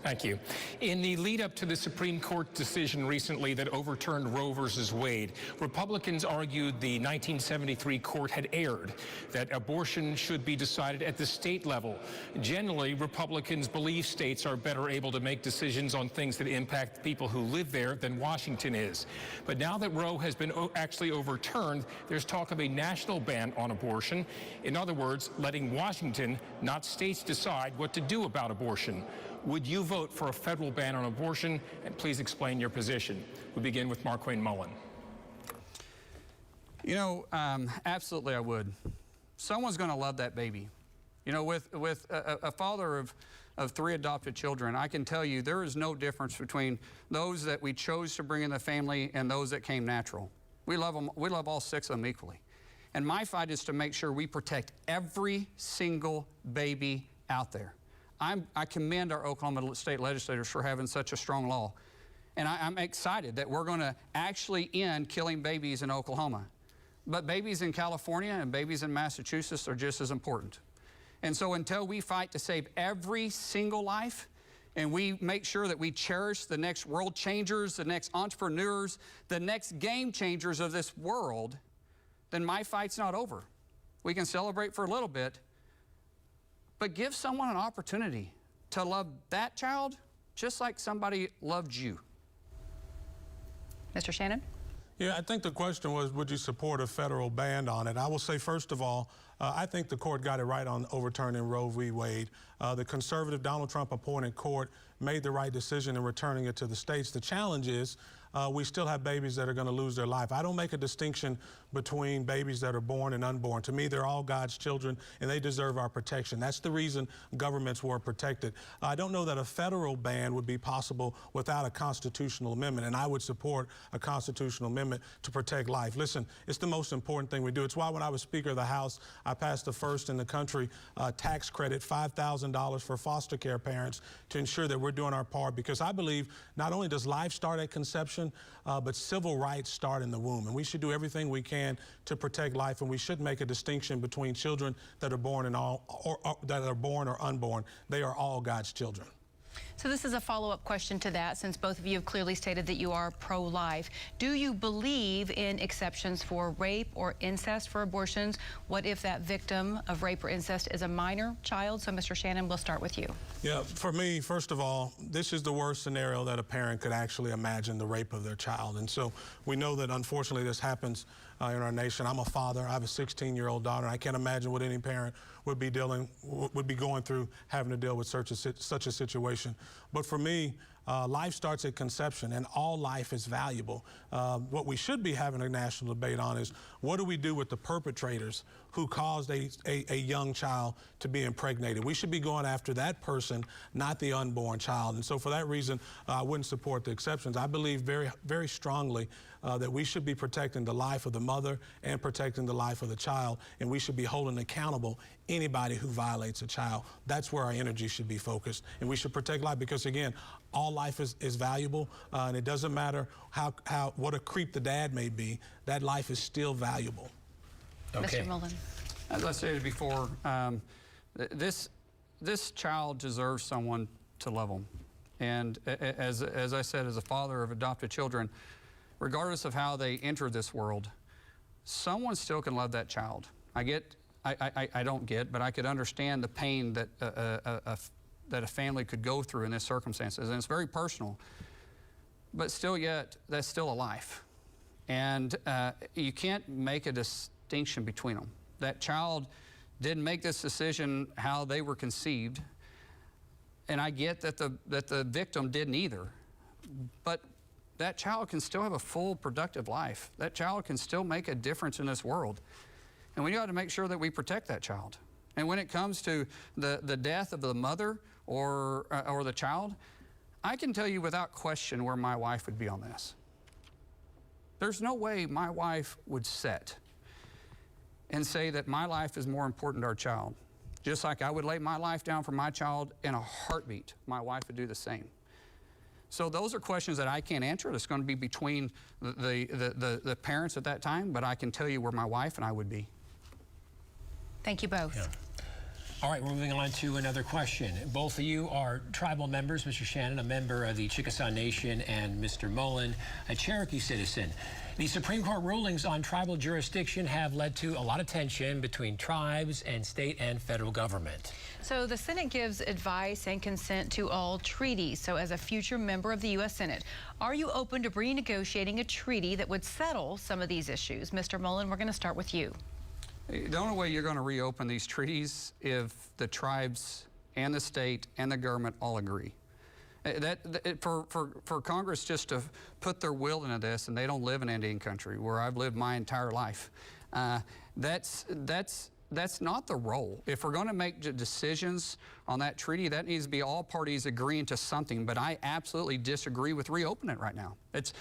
Thank you. In the lead up to the Supreme Court decision recently that overturned Roe versus Wade, Republicans argued the 1973 court had erred, that abortion should be decided at the state level. Generally, Republicans believe states are better able to make decisions on things that impact people who live there than Washington is. But now that Roe has been actually overturned, there's talk of a national ban on abortion. In other words, letting Washington, not states, decide what to do about abortion. Would you vote for a federal ban on abortion? And please explain your position. We begin with Markwayne Mullin. You know, absolutely I would. Someone's going to love that baby. You know, with a father of of 3 adopted children, I can tell you there is no difference between those that we chose to bring in the family and those that came natural. We love them. We love all 6 of them equally. And my fight is to make sure we protect every single baby out there. I commend our Oklahoma state legislators for having such a strong law. And I'm excited that we're going to actually end killing babies in Oklahoma. But babies in California and babies in Massachusetts are just as important. And so until we fight to save every single life, and we make sure that we cherish the next world changers, the next entrepreneurs, the next game changers of this world, then my fight's not over. We can celebrate for a little bit, but give someone an opportunity to love that child just like somebody loved you. Mr. Shannon? Yeah, I think the question was, would you support a federal ban on it? I will say, first of all, I think the court got it right on overturning Roe v. Wade. The conservative Donald Trump appointed court made the right decision in returning it to the states. The challenge is we still have babies that are going to lose their life. I don't make a distinction between babies that are born and unborn. To me, they're all God's children, and they deserve our protection. That's the reason governments were protected. I don't know that a federal ban would be possible without a constitutional amendment, and I would support a constitutional amendment to protect life. Listen, it's the most important thing we do. It's why when I was Speaker of the House, I passed the first in the country tax credit, $5,000 for foster care parents to ensure that we're doing our part, because I believe not only does life start at conception, but civil rights start in the womb, and we should do everything we can to protect life, and we should make a distinction between children that are born and that are born or unborn. They are all God's children. So this is a follow-up question to that, since both of you have clearly stated that you are pro-life. Do you believe in exceptions for rape or incest for abortions? What if that victim of rape or incest is a minor child? So, Mr. Shannon, we'll start with you. Yeah, for me, first of all, this is the worst scenario that a parent could actually imagine, the rape of their child. And so we know that, unfortunately, this happens in our nation. I'm a father. I have a 16-year-old daughter. I can't imagine what any parent would be going through, having to deal with such a situation. But for me, life starts at conception, and all life is valuable. What we should be having a national debate on is, what do we do with the perpetrators who caused a young child to be impregnated? We should be going after that person, not the unborn child. And so for that reason, I wouldn't support the exceptions. I believe very, very strongly that we should be protecting the life of the mother and protecting the life of the child, and we should be holding accountable anybody who violates a child. That's where our energy should be focused, and we should protect life, because again, all life is valuable, and it doesn't matter what a creep the dad may be, that life is still valuable. Okay. Mr. Mullen. As I stated before, this child deserves someone to love them. And as I said, as a father of adopted children, regardless of how they enter this world, someone still can love that child. I don't get, but I could understand the pain that that a family could go through in this circumstances, and it's very personal. But still, yet that's still a life, and you can't make a distinction between them. That child didn't make this decision how they were conceived, and I get that the victim didn't either. But that child can still have a full, productive life. That child can still make a difference in this world. And we ought to make sure that we protect that child. And when it comes to the death of the mother or the child, I can tell you without question where my wife would be on this. There's no way my wife would sit and say that my life is more important to our child. Just like I would lay my life down for my child in a heartbeat, my wife would do the same. So those are questions that I can't answer. It's going to be between the parents at that time, but I can tell you where my wife and I would be. Thank you both. Yeah. All right, we're moving on to another question. Both of you are tribal members. Mr. Shannon, a member of the Chickasaw Nation, and Mr. Mullen, a Cherokee citizen. The Supreme Court rulings on tribal jurisdiction have led to a lot of tension between tribes and state and federal government. So the Senate gives advice and consent to all treaties. So as a future member of the U.S. Senate, are you open to renegotiating a treaty that would settle some of these issues? Mr. Mullen, we're going to start with you. The only way you're going to reopen these treaties if the tribes and the state and the government all agree. For Congress just to put their will into this, and they don't live in Indian country where I've lived my entire life, that's That's not the role. If we're going to make decisions on that treaty, that needs to be all parties agreeing to something. But I absolutely disagree with reopening it right now. And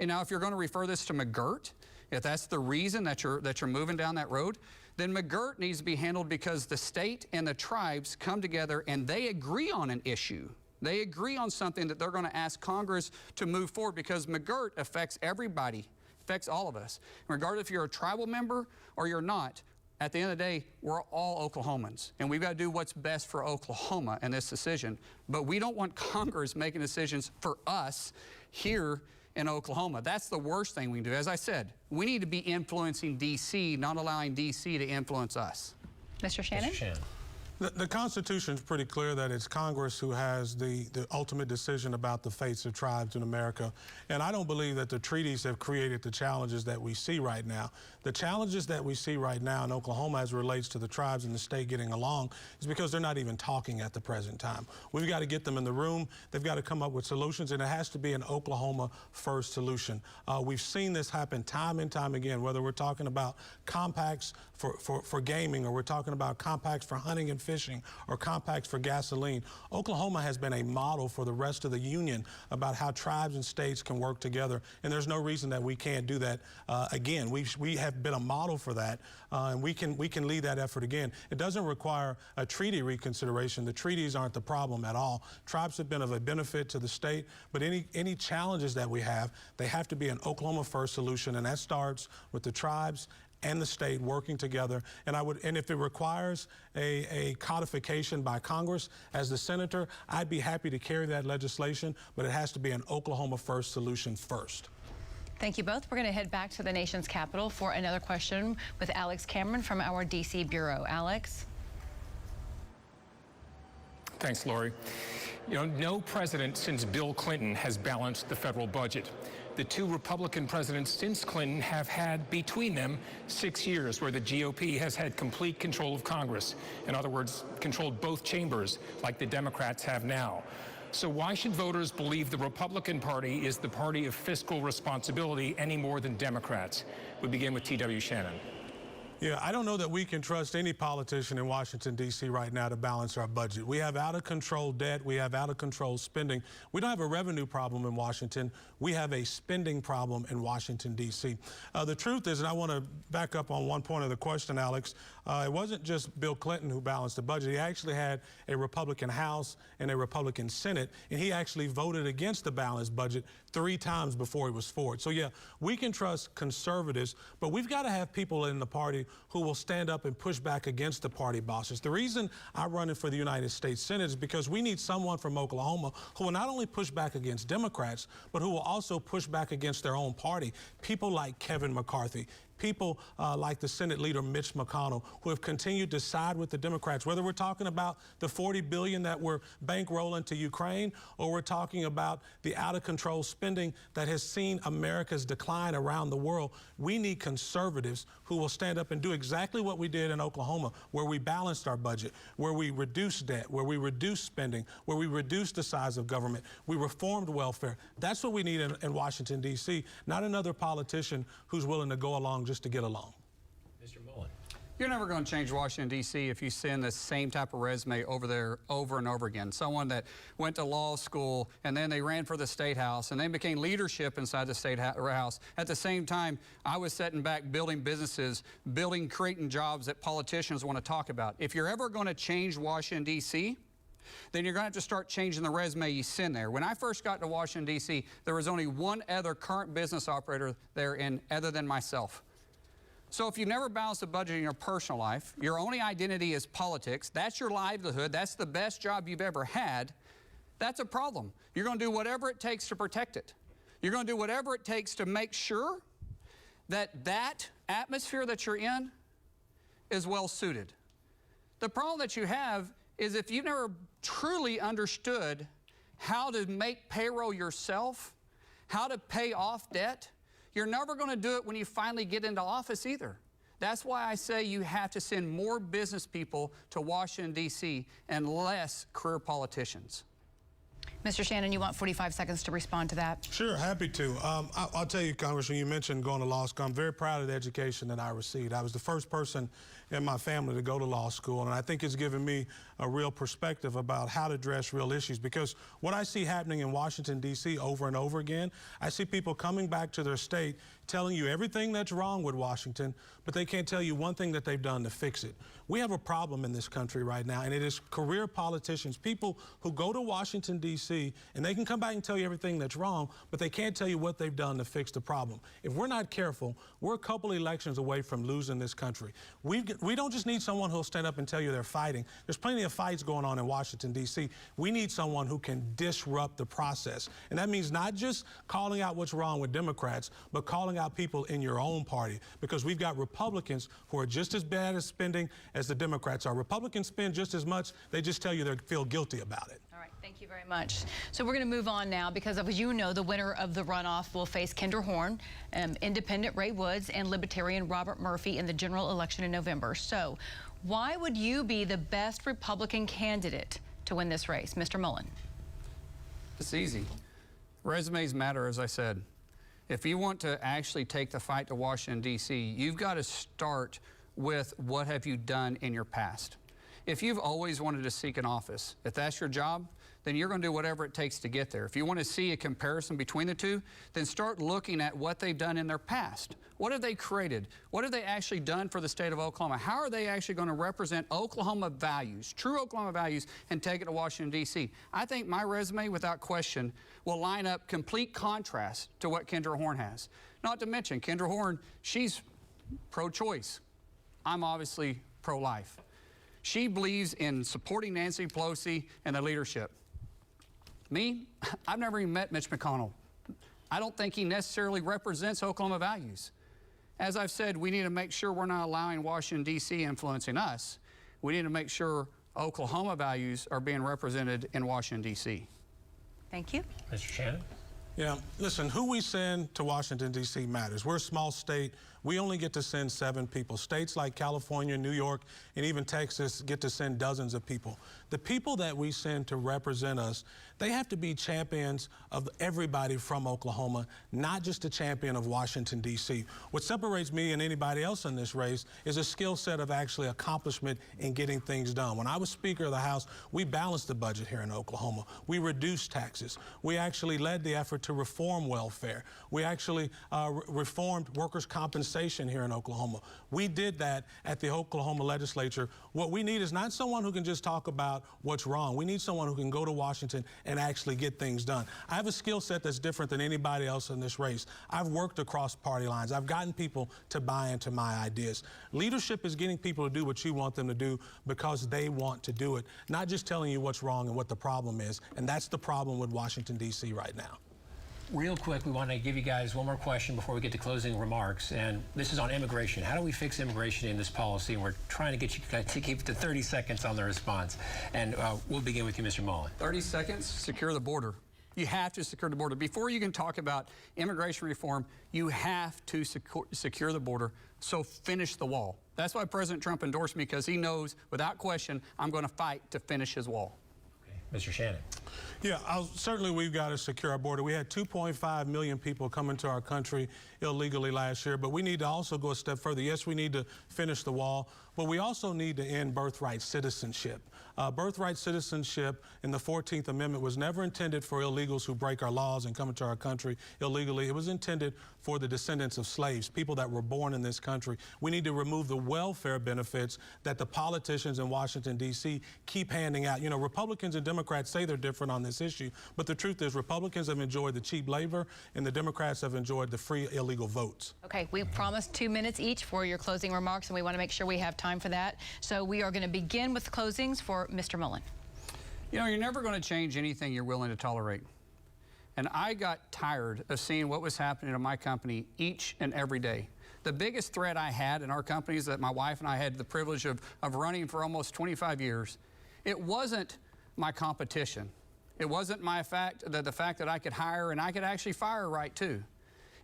now if you're going to refer this to McGirt, if that's the reason that you're moving down that road, then McGirt needs to be handled because the state and the tribes come together and they agree on an issue. They agree on something that they're going to ask Congress to move forward, because McGirt affects everybody, affects all of us. Regardless if you're a tribal member or you're not, at the end of the day, we're all Oklahomans, and we've got to do what's best for Oklahoma in this decision. But we don't want Congress making decisions for us here in Oklahoma. That's the worst thing we can do. As I said, we need to be influencing D.C., not allowing D.C. to influence us. Mr. Shannon? Mr. Shannon. The Constitution is pretty clear that it's Congress who has the ultimate decision about the fates of tribes in America. And I don't believe that the treaties have created the challenges that we see right now. The challenges that we see right now in Oklahoma as it relates to the tribes and the state getting along is because they're not even talking at the present time. We've got to get them in the room. They've got to come up with solutions, and it has to be an Oklahoma first solution. We've seen this happen time and time again, whether we're talking about compacts for gaming, or we're talking about compacts for hunting and fishing, or compacts for gasoline. Oklahoma has been a model for the rest of the union about how tribes and states can work together, and there's no reason that we can't do that again. We have been a model for that, and we can lead that effort again. It doesn't require a treaty reconsideration. The treaties aren't the problem at all. Tribes have been of a benefit to the state, but any challenges that we have, they have to be an Oklahoma first solution, and that starts with the tribes and the state working together. And if it requires a codification by Congress, as the senator, I'd be happy to carry that legislation, but it has to be an Oklahoma first solution first. Thank you both. We're going to head back to the nation's capital for another question with Alex Cameron from our D.C. Bureau. Alex? Thanks, Lori. You know, no president since Bill Clinton has balanced the federal budget. The two Republican presidents since Clinton have had between them 6 years where the GOP has had complete control of Congress. In other words, controlled both chambers like the Democrats have now. So why should voters believe the Republican Party is the party of fiscal responsibility any more than Democrats? We begin with T.W. Shannon. Yeah, I don't know that we can trust any politician in Washington, D.C. right now to balance our budget. We have out-of-control debt. We have out-of-control spending. We don't have a revenue problem in Washington. We have a spending problem in Washington, D.C. The truth is, and I want to back up on one point of the question, Alex, it wasn't just Bill Clinton who balanced the budget. He actually had a Republican House and a Republican Senate, and he actually voted against the balanced budget 3 times before he was for it. So, yeah, we can trust conservatives, but we've got to have people in the party who will stand up and push back against the party bosses. The reason I'm running for the United States Senate is because we need someone from Oklahoma who will not only push back against Democrats, but who will also push back against their own party. People like Kevin McCarthy, people like the Senate leader Mitch McConnell, who have continued to side with the Democrats, whether we're talking about the $40 billion that we're bankrolling to Ukraine, or we're talking about the out-of-control spending that has seen America's decline around the world. We need conservatives who will stand up and do exactly what we did in Oklahoma, where we balanced our budget, where we reduced debt, where we reduced spending, where we reduced the size of government, we reformed welfare. That's what we need in Washington, D.C., not another politician who's willing to go along just to get along. Mr. Mullen. You're never going to change Washington, D.C. if you send the same type of resume over there over and over again. Someone that went to law school and then they ran for the State House and then became leadership inside the State House. At the same time, I was sitting back building businesses, creating jobs that politicians want to talk about. If you're ever going to change Washington, D.C., then you're going to have to start changing the resume you send there. When I first got to Washington, D.C., there was only one other current business operator there other than myself. So if you've never balanced a budget in your personal life, your only identity is politics, that's your livelihood, that's the best job you've ever had, that's a problem. You're going to do whatever it takes to protect it. You're going to do whatever it takes to make sure that that atmosphere that you're in is well suited. The problem that you have is if you've never truly understood how to make payroll yourself, how to pay off debt, you're never going to do it when you finally get into office either. That's why I say you have to send more business people to Washington, D.C. and less career politicians. Mr. Shannon, you want 45 seconds to respond to that? Sure, happy to. I'll tell you, Congressman, you mentioned going to law school. I'm very proud of the education that I received. I was the first person in my family to go to law school, and I think it's given me a real perspective about how to address real issues, because what I see happening in Washington, D.C. over and over again, I see people coming back to their state telling you everything that's wrong with Washington, but they can't tell you one thing that they've done to fix it. We have a problem in this country right now, and it is career politicians, people who go to Washington, D.C., and they can come back and tell you everything that's wrong, but they can't tell you what they've done to fix the problem. If we're not careful, we're a couple elections away from losing this country. We don't just need someone who'll stand up and tell you they're fighting. There's plenty of fights going on in Washington, D.C. We need someone who can disrupt the process. And that means not just calling out what's wrong with Democrats, but calling out people in your own party, because we've got Republicans who are just as bad at spending as the Democrats are. Republicans spend just as much. They just tell you they feel guilty about it. All right, thank you very much. So we're going to move on now, because as you know, the winner of the runoff will face Kendra Horn, Independent Ray Woods, and Libertarian Robert Murphy in the general election in November. So why would you be the best Republican candidate to win this race, Mr. Mullen? It's easy. Resumes matter, as I said. If you want to actually take the fight to Washington, D.C., you've got to start with what have you done in your past. If you've always wanted to seek an office, if that's your job, then you're going to do whatever it takes to get there. If you want to see a comparison between the two, then start looking at what they've done in their past. What have they created? What have they actually done for the state of Oklahoma? How are they actually going to represent Oklahoma values, true Oklahoma values, and take it to Washington, D.C.? I think my resume, without question, will line up complete contrast to what Kendra Horn has. Not to mention, Kendra Horn, she's pro-choice. I'm obviously pro-life. She believes in supporting Nancy Pelosi and the leadership. Me, I've never even met Mitch McConnell. I don't think he necessarily represents Oklahoma values. As I've said, we need to make sure we're not allowing Washington, D.C. influencing us. We need to make sure Oklahoma values are being represented in Washington, D.C. Thank you. Mr. Shannon? Yeah, listen, who we send to Washington, D.C. matters. We're a small state. We only get to send 7 people. States like California, New York, and even Texas get to send dozens of people. The people that we send to represent us, they have to be champions of everybody from Oklahoma, not just a champion of Washington, D.C. What separates me and anybody else in this race is a skill set of actually accomplishment in getting things done. When I was Speaker of the House, we balanced the budget here in Oklahoma. We reduced taxes. We actually led the effort to reform welfare. We actually reformed workers' compensation here in Oklahoma. We did that at the Oklahoma legislature. What we need is not someone who can just talk about what's wrong. We need someone who can go to Washington and actually get things done. I have a skill set that's different than anybody else in this race. I've worked across party lines. I've gotten people to buy into my ideas. Leadership is getting people to do what you want them to do because they want to do it, not just telling you what's wrong and what the problem is. And that's the problem with Washington, D.C. right now. Real quick, we want to give you guys one more question before we get to closing remarks, and this is on immigration. How do we fix immigration in this policy? And we're trying to get you guys to keep to 30 seconds on the response. And we'll begin with you, Mr. Mullen. 30 seconds, secure the border. You have to secure the border. Before you can talk about immigration reform, you have to secure the border, so finish the wall. That's why President Trump endorsed me, because he knows, without question, I'm going to fight to finish his wall. Okay. Mr. Shannon. Yeah, certainly we've got to secure our border. We had 2.5 million people come into our country illegally last year, but we need to also go a step further. Yes, we need to finish the wall, but we also need to end birthright citizenship. Birthright citizenship in the 14th Amendment was never intended for illegals who break our laws and come into our country illegally. It was intended for the descendants of slaves, people that were born in this country. We need to remove the welfare benefits that the politicians in Washington, D.C. keep handing out. You know, Republicans and Democrats say they're different on this issue, but the truth is Republicans have enjoyed the cheap labor and the Democrats have enjoyed the free illegal votes. Okay, we promised 2 minutes each for your closing remarks, and we want to make sure we have time for that. So we are going to begin with closings for Mr. Mullen. You know, you're never going to change anything you're willing to tolerate. And I got tired of seeing what was happening to my company each and every day. The biggest threat I had in our company is that my wife and I had the privilege of running for almost 25 years. It wasn't my competition. It wasn't the fact that I could hire and I could actually fire right too.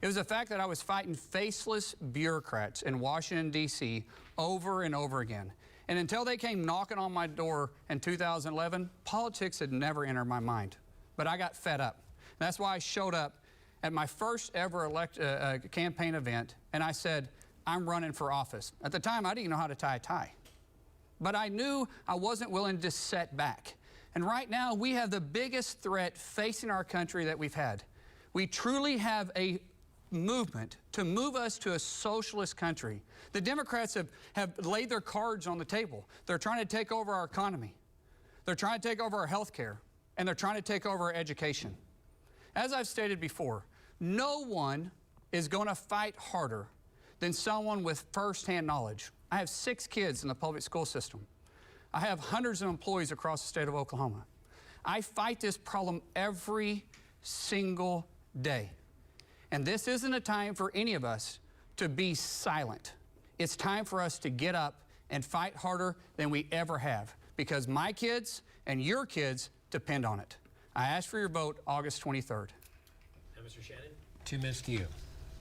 It was the fact that I was fighting faceless bureaucrats in Washington, D.C. over and over again. And until they came knocking on my door in 2011, politics had never entered my mind. but I got fed up. That's why I showed up at my first ever campaign event, and I said, I'm running for office. At the time, I didn't know how to tie a tie. But I knew I wasn't willing to set back. And right now, we have the biggest threat facing our country that we've had. We truly have a movement to move us to a socialist country. The Democrats have laid their cards on the table. They're trying to take over our economy. They're trying to take over our health care, and they're trying to take over our education. As I've stated before, no one is going to fight harder than someone with firsthand knowledge. I have 6 kids in the public school system. I have hundreds of employees across the state of Oklahoma. I fight this problem every single day. And this isn't a time for any of us to be silent. It's time for us to get up and fight harder than we ever have, because my kids and your kids depend on it. I ask for your vote August 23rd. And Mr. Shannon, 2 minutes to you.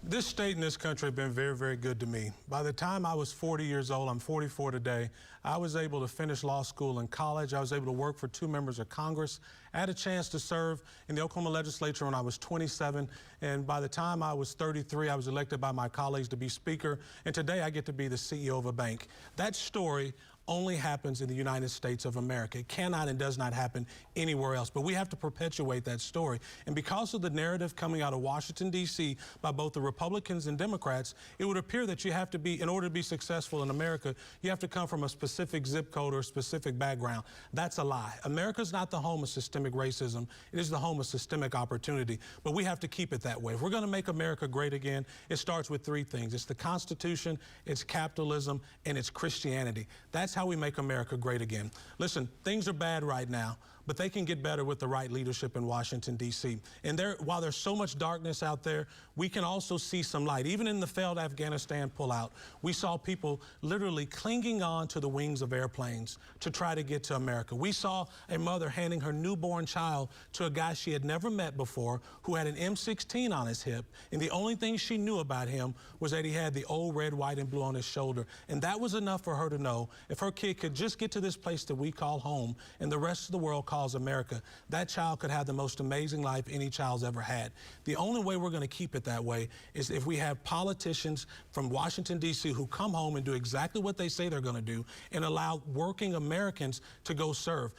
This state and this country have been very, very good to me. By the time I was 40 years old, I'm 44 today, I was able to finish law school and college. I was able to work for 2 members of Congress. I had a chance to serve in the Oklahoma legislature when I was 27, and by the time I was 33, I was elected by my colleagues to be Speaker, and today I get to be the CEO of a bank. That story only happens in the United States of America. It cannot and does not happen anywhere else. But we have to perpetuate that story. And because of the narrative coming out of Washington, D.C. by both the Republicans and Democrats, it would appear that you have to be, in order to be successful in America, you have to come from a specific zip code or a specific background. That's a lie. America's not the home of systemic racism. It is the home of systemic opportunity. But we have to keep it that way. If we're going to make America great again, it starts with 3 things. It's the Constitution, it's capitalism, and it's Christianity. That's how we make America great again. Listen, things are bad right now, but they can get better with the right leadership in Washington, D.C. And while there's so much darkness out there, we can also see some light. Even in the failed Afghanistan pullout, we saw people literally clinging on to the wings of airplanes to try to get to America. We saw a mother handing her newborn child to a guy she had never met before who had an M16 on his hip, and the only thing she knew about him was that he had the old red, white, and blue on his shoulder. And that was enough for her to know if her kid could just get to this place that we call home and the rest of the world calls America, that child could have the most amazing life any child's ever had. The only way we're going to keep it that way is if we have politicians from Washington, D.C. who come home and do exactly what they say they're going to do and allow working Americans to go serve.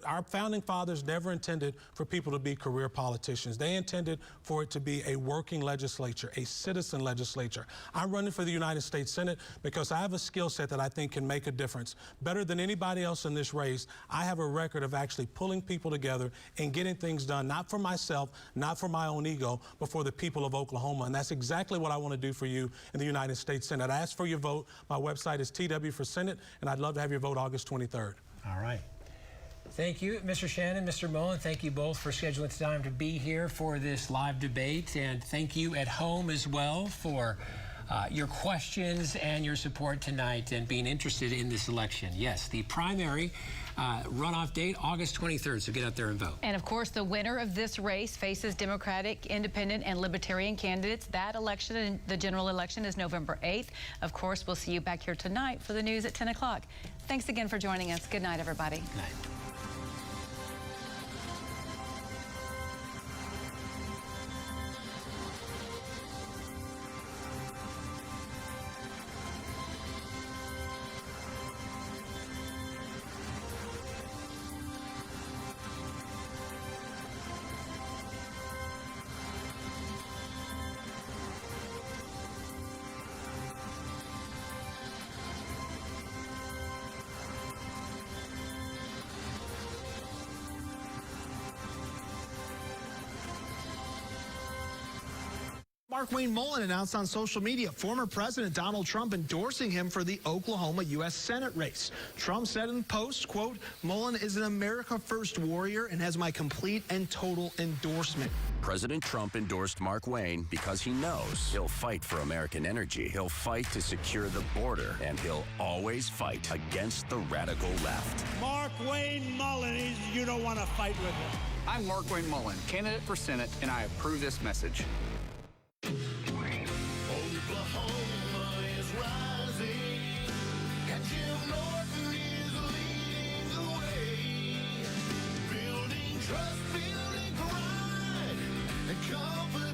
Our founding fathers never intended for people to be career politicians. They intended for it to be a working legislature, a citizen legislature. I'm running for the United States Senate because I have a skill set that I think can make a difference. Better than anybody else in this race, I have a record of actually pulling people together and getting things done, not for myself, not for my own ego, but for the people of Oklahoma. And that's exactly what I want to do for you in the United States Senate. I ask for your vote. My website is TW for Senate, and I'd love to have your vote August 23rd. All right. Thank you, Mr. Shannon, Mr. Mullen. Thank you both for scheduling time to be here for this live debate. And thank you at home as well for your questions and your support tonight and being interested in this election. Yes, the primary runoff date, August 23rd, so get out there and vote. And of course, the winner of this race faces Democratic, Independent, and Libertarian candidates. That election, the general election, is November 8th. Of course, we'll see you back here tonight for the news at 10 o'clock. Thanks again for joining us. Good night, everybody. Good night. Markwayne Mullin announced on social media former President Donald Trump endorsing him for the Oklahoma U.S. Senate race. Trump said in the post, quote, "Mullen is an America First warrior and has my complete and total endorsement." President Trump endorsed Markwayne because he knows he'll fight for American energy. He'll fight to secure the border, and he'll always fight against the radical left. Markwayne Mullin, you don't want to fight with him. I'm Markwayne Mullin, candidate for Senate, and I approve this message. Oklahoma is rising, and Jim Norton is leading the way. Building trust, building confidence.